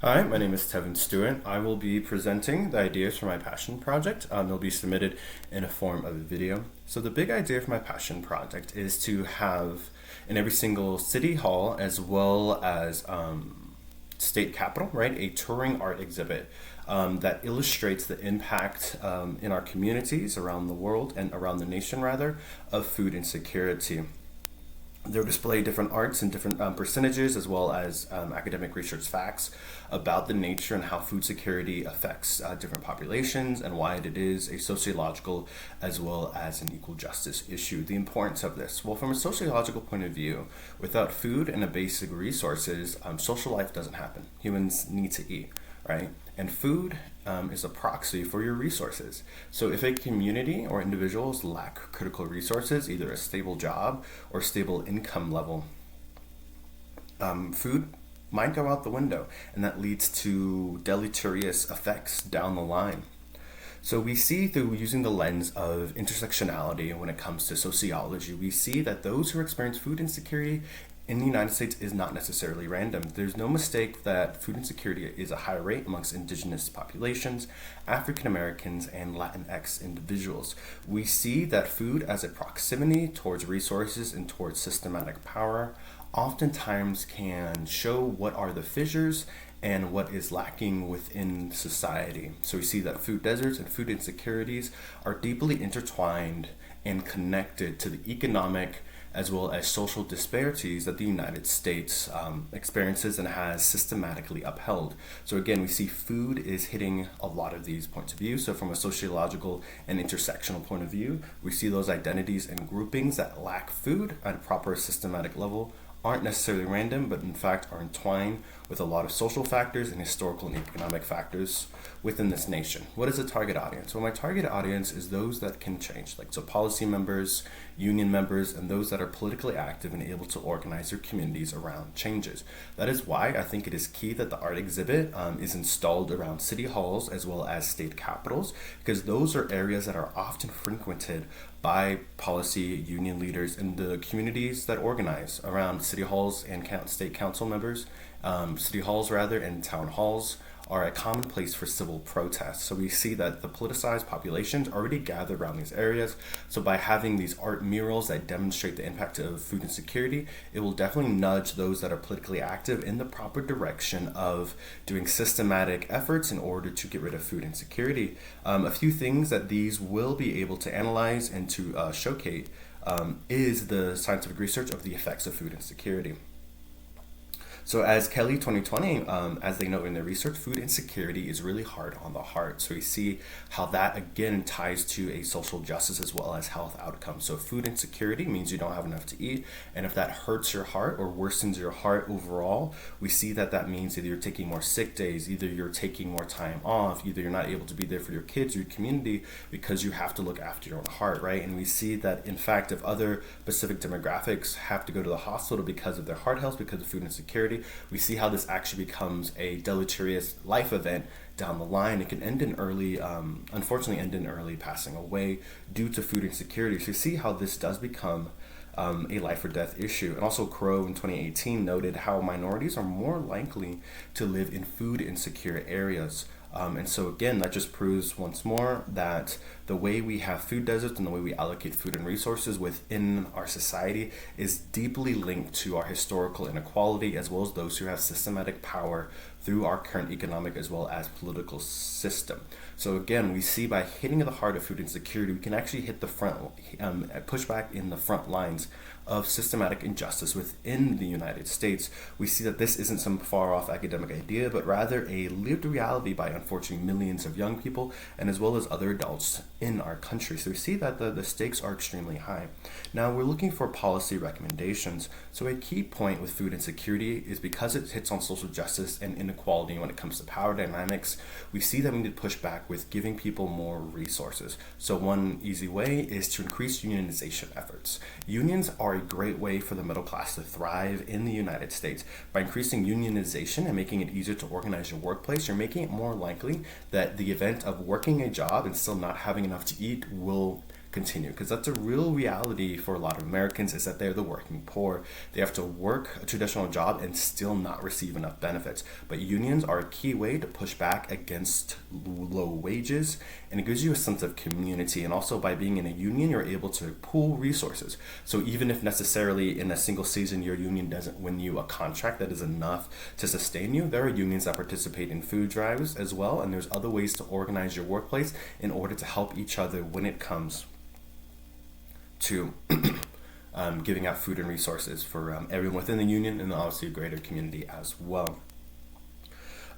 Hi, my name is Tevin Stewart. I will be presenting the ideas for my passion project. They'll be submitted in a form of a video. So the big idea for my passion project is to have in every single city hall as well as state capital, right, a touring art exhibit that illustrates the impact in our communities around the world and around the nation rather of food insecurity. They'll display different arts and different percentages as well as academic research facts about the nature and how food security affects different populations and why it is a sociological as well as an equal justice issue. The importance of this. Well, from a sociological point of view, without food and a basic resources, social life doesn't happen. Humans need to eat, right? And food is a proxy for your resources. So if a community or individuals lack critical resources, either a stable job or stable income level, food might go out the window, and that leads to deleterious effects down the line. So we see through using the lens of intersectionality when it comes to sociology, we see that those who experience food insecurity in the United States is not necessarily random. There's no mistake that food insecurity is a high rate amongst indigenous populations, African Americans, and Latinx individuals. We see that food as a proximity towards resources and towards systematic power oftentimes can show what are the fissures and what is lacking within society. So we see that food deserts and food insecurities are deeply intertwined and connected to the economic as well as social disparities that the United States experiences and has systematically upheld. So again, we see food is hitting a lot of these points of view. So from a sociological and intersectional point of view, we see those identities and groupings that lack food at a proper systematic level aren't necessarily random, but in fact are entwined with a lot of social factors and historical and economic factors within this nation. What is the target audience? Well, my target audience is those that can change, like so policy members, union members, and those that are politically active and able to organize their communities around changes. That is why I think it is key that the art exhibit is installed around city halls as well as state capitals, because those are areas that are often frequented by policy union leaders and the communities that organize around city halls and state council members. City halls rather and town halls are a common place for civil protests. So we see that the politicized populations already gather around these areas. So by having these art murals that demonstrate the impact of food insecurity, it will definitely nudge those that are politically active in the proper direction of doing systematic efforts in order to get rid of food insecurity. A few things that these will be able to analyze and to showcase is the scientific research of the effects of food insecurity. So as Kelly 2020, as they note in their research, food insecurity is really hard on the heart. So we see how that again ties to a social justice as well as health outcomes. So food insecurity means you don't have enough to eat. And if that hurts your heart or worsens your heart overall, we see that that means either you're taking more sick days, either you're taking more time off, either you're not able to be there for your kids or your community because you have to look after your own heart, right? And we see that in fact, if other specific demographics have to go to the hospital because of their heart health, because of food insecurity, we see how this actually becomes a deleterious life event down the line. It can end in early, unfortunately, end in early passing away due to food insecurity. So you see how this does become a life or death issue. And also Crow in 2018 noted how minorities are more likely to live in food insecure areas. And so again, that just proves once more that the way we have food deserts and the way we allocate food and resources within our society is deeply linked to our historical inequality as well as those who have systematic power through our current economic as well as political system. So again, we see by hitting the heart of food insecurity, we can actually hit the front, push back in the front lines of systematic injustice within the United States. We see that this isn't some far off academic idea, but rather a lived reality by unfortunately millions of young people and as well as other adults in our country. So we see that the stakes are extremely high. Now we're looking for policy recommendations. So a key point with food insecurity is because it hits on social justice and inequality when it comes to power dynamics, we see that we need to push back with giving people more resources. So one easy way is to increase unionization efforts. Unions are a great way for the middle class to thrive in the United States. By increasing unionization and making it easier to organize your workplace, you're making it more likely that the event of working a job and still not having enough to eat will continue, because that's a real reality for a lot of Americans, is that they're the working poor. They have to work a traditional job and still not receive enough benefits. But unions are a key way to push back against low wages, and it gives you a sense of community. And also, by being in a union, you're able to pool resources. So even if necessarily in a single season your union doesn't win you a contract that is enough to sustain you, there are unions that participate in food drives as well, and there's other ways to organize your workplace in order to help each other when it comes to giving out food and resources for everyone within the union, and obviously a greater community as well.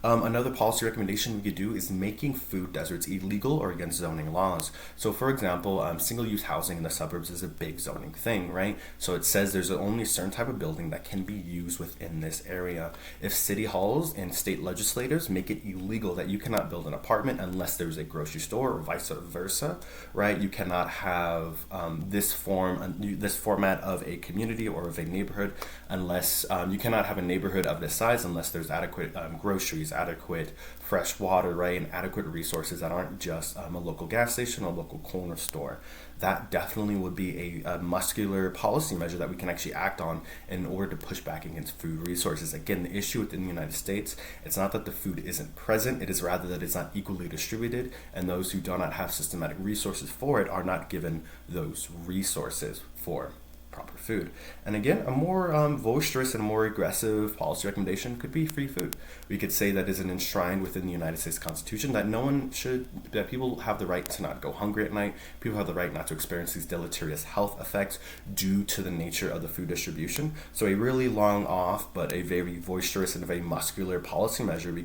Another policy recommendation we could do is making food deserts illegal or against zoning laws. So, for example, single-use housing in the suburbs is a big zoning thing, right? So it says there's only a certain type of building that can be used within this area. If city halls and state legislators make it illegal that you cannot build an apartment unless there's a grocery store, or vice versa, right? You cannot have this format of a community or of a neighborhood unless you cannot have a neighborhood of this size unless there's adequate groceries, adequate fresh water, right, and adequate resources that aren't just a local gas station or local corner store. That definitely would be a muscular policy measure that we can actually act on in order to push back against food resources. Again, the issue within the United States, it's not that the food isn't present, it is rather that it's not equally distributed, and those who do not have systematic resources for it are not given those resources for proper food. And again, a more boisterous and more aggressive policy recommendation could be free food. We could say that is enshrined within the United States Constitution, that people have the right to not go hungry at night, people have the right not to experience these deleterious health effects due to the nature of the food distribution. So a really long off, but a very boisterous and a very muscular policy measure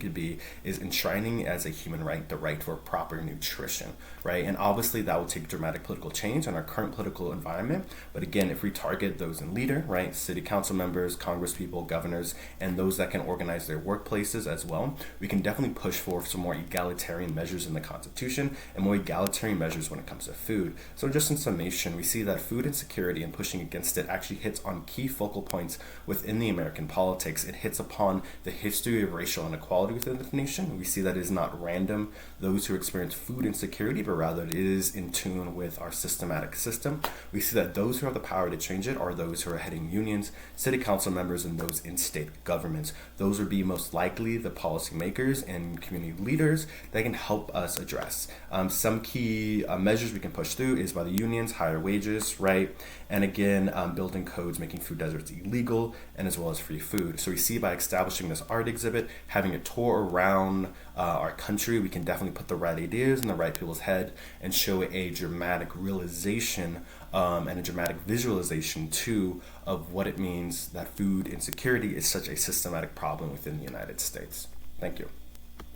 is enshrining as a human right the right for proper nutrition, right? And obviously that will take dramatic political change in our current political environment. But again, if we target those in leader, right, city council members, congresspeople, governors, and those that can organize their workplaces as well, we can definitely push for some more egalitarian measures in the Constitution and more egalitarian measures when it comes to food. So just in summation, we see that food insecurity and pushing against it actually hits on key focal points within the American politics. It hits upon the history of racial inequality within the nation. We see that it is not random those who experience food insecurity, but rather it is in tune with our systematic system. We see that those who have the power to change it are those who are heading unions, city council members, and those in state governments. Those would be most likely the policymakers and community leaders that can help us address. Some key measures we can push through is by the unions, higher wages, right? And again, building codes, making food deserts illegal, and as well as free food. So we see by establishing this art exhibit, having a tour around our country, we can definitely put the right ideas in the right people's head and show a dramatic realization and a dramatic visualization too of what it means that food insecurity is such a systematic problem within the United States. Thank you.